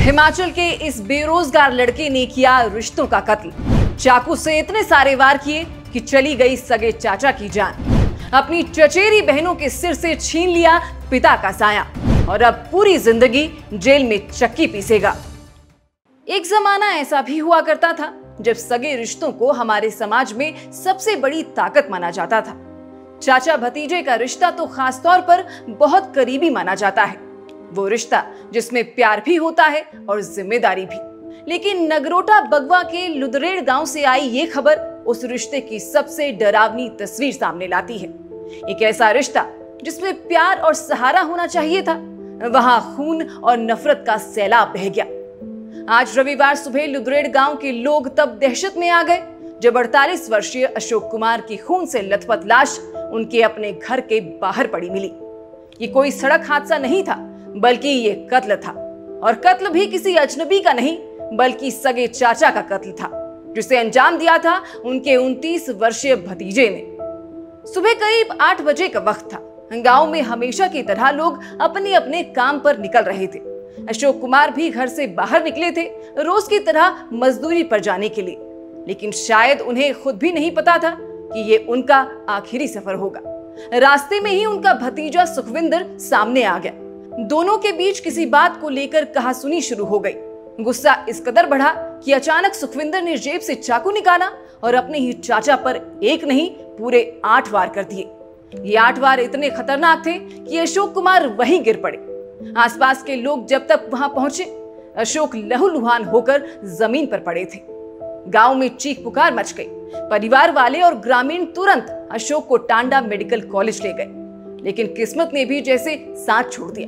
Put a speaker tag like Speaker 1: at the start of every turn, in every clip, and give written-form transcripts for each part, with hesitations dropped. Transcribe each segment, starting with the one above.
Speaker 1: हिमाचल के इस बेरोजगार लड़के ने किया रिश्तों का कत्ल। चाकू से इतने सारे वार किए कि चली गई सगे चाचा की जान। अपनी चचेरी बहनों के सिर से छीन लिया पिता का साया और अब पूरी जिंदगी जेल में चक्की पीसेगा। एक जमाना ऐसा भी हुआ करता था जब सगे रिश्तों को हमारे समाज में सबसे बड़ी ताकत माना जाता था। चाचा भतीजे का रिश्ता तो खासतौर पर बहुत करीबी माना जाता है। वो रिश्ता जिसमें प्यार भी होता है और जिम्मेदारी भी। लेकिन नगरोटा बगवा के लुदरेड़ गांव से आई ये खबर उस रिश्ते की सबसे डरावनी तस्वीर सामने लाती है। एक ऐसा रिश्ता जिसमें प्यार और सहारा होना चाहिए था, वहां खून और नफरत का सैलाब बह गया। आज रविवार सुबह लुदरेड़ गांव के लोग तब दहशत में आ गए जब 48 वर्षीय अशोक कुमार की खून से लथपथ लाश उनके अपने घर के बाहर पड़ी मिली। ये कोई सड़क हादसा नहीं था, बल्कि ये कत्ल था, और कत्ल भी किसी अजनबी का नहीं बल्कि सगे चाचा का कत्ल था, जिसे अंजाम दिया था उनके 29 वर्षीय भतीजे ने। सुबह करीब 8 बजे का वक्त था। गांव में हमेशा की तरह लोग अपने अपने काम पर निकल रहे थे। अशोक कुमार भी घर से बाहर निकले थे, रोज की तरह मजदूरी पर जाने के लिए। लेकिन शायद उन्हें खुद भी नहीं पता था कि ये उनका आखिरी सफर होगा। रास्ते में ही उनका भतीजा सुखविंदर सामने आ गया। दोनों के बीच किसी बात को लेकर कहासुनी शुरू हो गई। गुस्सा इस कदर बढ़ा कि अचानक सुखविंदर ने जेब से चाकू निकाला और अपने ही चाचा पर एक नहीं पूरे 8 वार कर दिए। ये 8 वार इतने खतरनाक थे कि अशोक कुमार वहीं गिर पड़े। आसपास के लोग जब तक वहां पहुंचे, अशोक लहूलुहान होकर जमीन पर पड़े थे। गांव में चीख पुकार मच गई। परिवार वाले और ग्रामीण तुरंत अशोक को टांडा मेडिकल कॉलेज ले गए, लेकिन किस्मत ने भी जैसे साथ छोड़ दिया।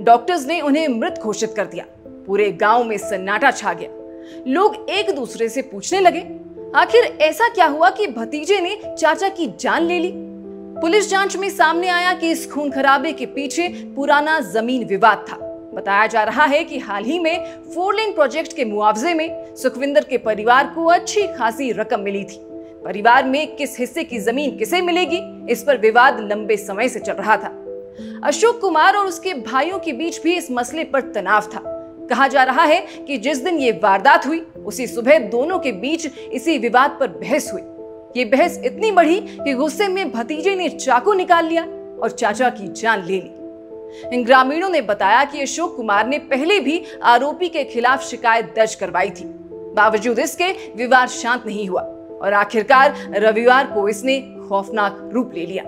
Speaker 1: डॉक्टर्स ने उन्हें मृत घोषित कर दिया। पूरे गांव में सन्नाटा छा गया। लोग एक दूसरे से पूछने लगे, आखिर ऐसा क्या हुआ कि भतीजे ने चाचा की जान ले ली। पुलिस जांच में सामने आया कि इस खून खराबे के पीछे पुराना जमीन विवाद था। बताया जा रहा है कि हाल ही में 4 लेन प्रोजेक्ट के मुआवजे में सुखविंदर के परिवार को अच्छी खासी रकम मिली थी। परिवार में किस हिस्से की जमीन किसे मिलेगी, इस पर विवाद लंबे समय से चल रहा था। अशोक कुमार और उसके भाइयों के बीच भी इस मसले पर तनाव था। कहा जा रहा है कि जिस दिन ये वारदात हुई उसी सुबह दोनों के बीच इसी विवाद पर बहस हुई। ये बहस इतनी बढ़ी कि गुस्से में भतीजे ने चाकू निकाल लिया और चाचा की जान ले ली। इन ग्रामीणों ने बताया कि अशोक कुमार ने पहले भी आरोपी के खिलाफ शिकायत दर्ज करवाई थी। बावजूद इसके विवाद शांत नहीं हुआ और आखिरकार रविवार को इसने खौफनाक रूप ले लिया।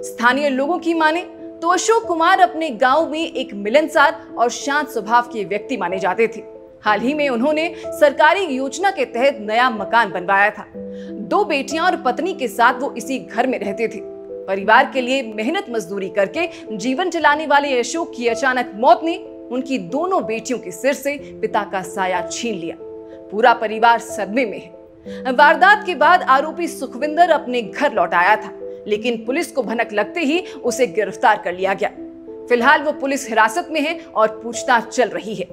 Speaker 1: स्थानीय लोगों की माने तो अशोक कुमार अपने गांव में एक मिलनसार और शांत स्वभाव के व्यक्ति माने जाते थे। हाल ही में उन्होंने सरकारी योजना के तहत नया मकान बनवाया था। 2 बेटियां और पत्नी के साथ वो इसी घर में रहते थे। परिवार के लिए मेहनत मजदूरी करके जीवन चलाने वाले अशोक की अचानक मौत ने उनकी दोनों बेटियों के सिर से पिता का साया छीन लिया। पूरा परिवार सदमे में है। वारदात के बाद आरोपी सुखविंदर अपने घर लौट आया था, लेकिन पुलिस को भनक लगते ही उसे गिरफ्तार कर लिया गया। फिलहाल वो पुलिस हिरासत में है और पूछताछ चल रही है।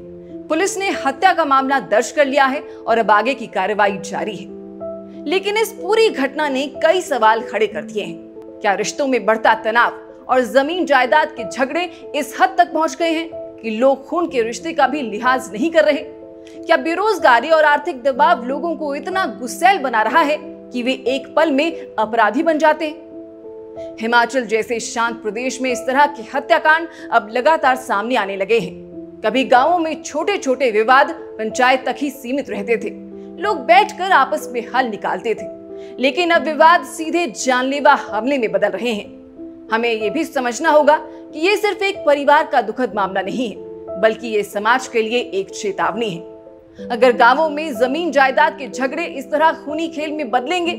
Speaker 1: पुलिस ने हत्या का मामला दर्ज कर लिया है और अब आगे की कार्रवाई जारी है। लेकिन इस पूरी घटना ने कई सवाल खड़े कर दिए हैं। क्या रिश्तों में बढ़ता तनाव और जमीन जायदाद के झगड़े इस हद तक पहुंच गए हैं कि लोग खून के रिश्ते का भी लिहाज नहीं कर रहे? क्या बेरोजगारी और आर्थिक दबाव लोगों को इतना गुस्सैल बना रहा है कि वे एक पल में अपराधी बन जाते हैं? हिमाचल जैसे शांत प्रदेश में इस तरह के हत्याकांड अब लगातार सामने आने लगे हैं। कभी गांवों में छोटे छोटे विवाद पंचायत तक ही सीमित रहते थे। लोग बैठकर आपस में हल निकालते थे, लेकिन अब विवाद सीधे जानलेवा हमले में बदल रहे हैं। हमें यह भी समझना होगा कि ये सिर्फ एक परिवार का दुखद मामला नहीं है, बल्कि ये समाज के लिए एक चेतावनी है। अगर गांवों में जमीन जायदाद के झगड़े इस तरह खूनी खेल में बदलेंगे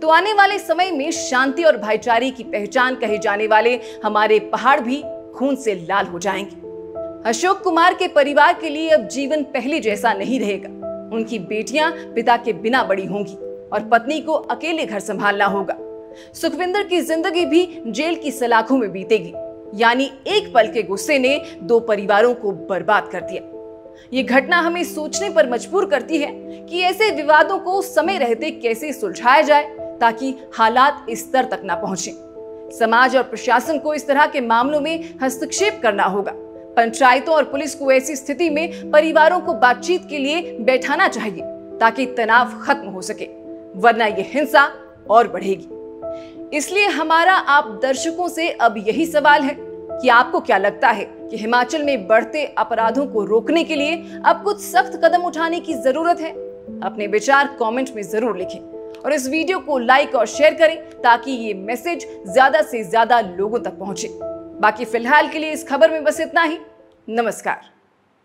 Speaker 1: तो आने वाले समय में शांति और भाईचारे की पहचान कहे जाने वाले हमारे पहाड़ भी खून से लाल हो जाएंगे। अशोक कुमार के परिवार के लिए अब जीवन पहले जैसा नहीं रहेगा। उनकी बेटियां पिता के बिना बड़ी होंगी और पत्नी को अकेले घर संभालना होगा। सुखविंदर की जिंदगी भी जेल की सलाखों में बीतेगी। यानी एक पल के गुस्से ने 2 परिवारों को बर्बाद कर दिया। ये घटना हमें सोचने पर मजबूर करती है कि ऐसे विवादों को समय रहते कैसे सुलझाया जाए ताकि हालात इस स्तर तक ना पहुंचे। समाज और प्रशासन को इस तरह के मामलों में हस्तक्षेप करना होगा। पंचायतों और पुलिस को ऐसी स्थिति में परिवारों को बातचीत के लिए बैठाना चाहिए ताकि तनाव खत्म हो सके, वरना यह हिंसा और बढ़ेगी। इसलिए हमारा आप दर्शकों से अब यही सवाल है कि आपको क्या लगता है कि हिमाचल में बढ़ते अपराधों को रोकने के लिए अब कुछ सख्त कदम उठाने की जरूरत है? अपने विचार कमेंट में जरूर लिखें और इस वीडियो को लाइक और शेयर करें ताकि ये मैसेज ज्यादा से ज्यादा लोगों तक पहुंचे। बाकी फिलहाल के लिए इस खबर में बस इतना ही। नमस्कार।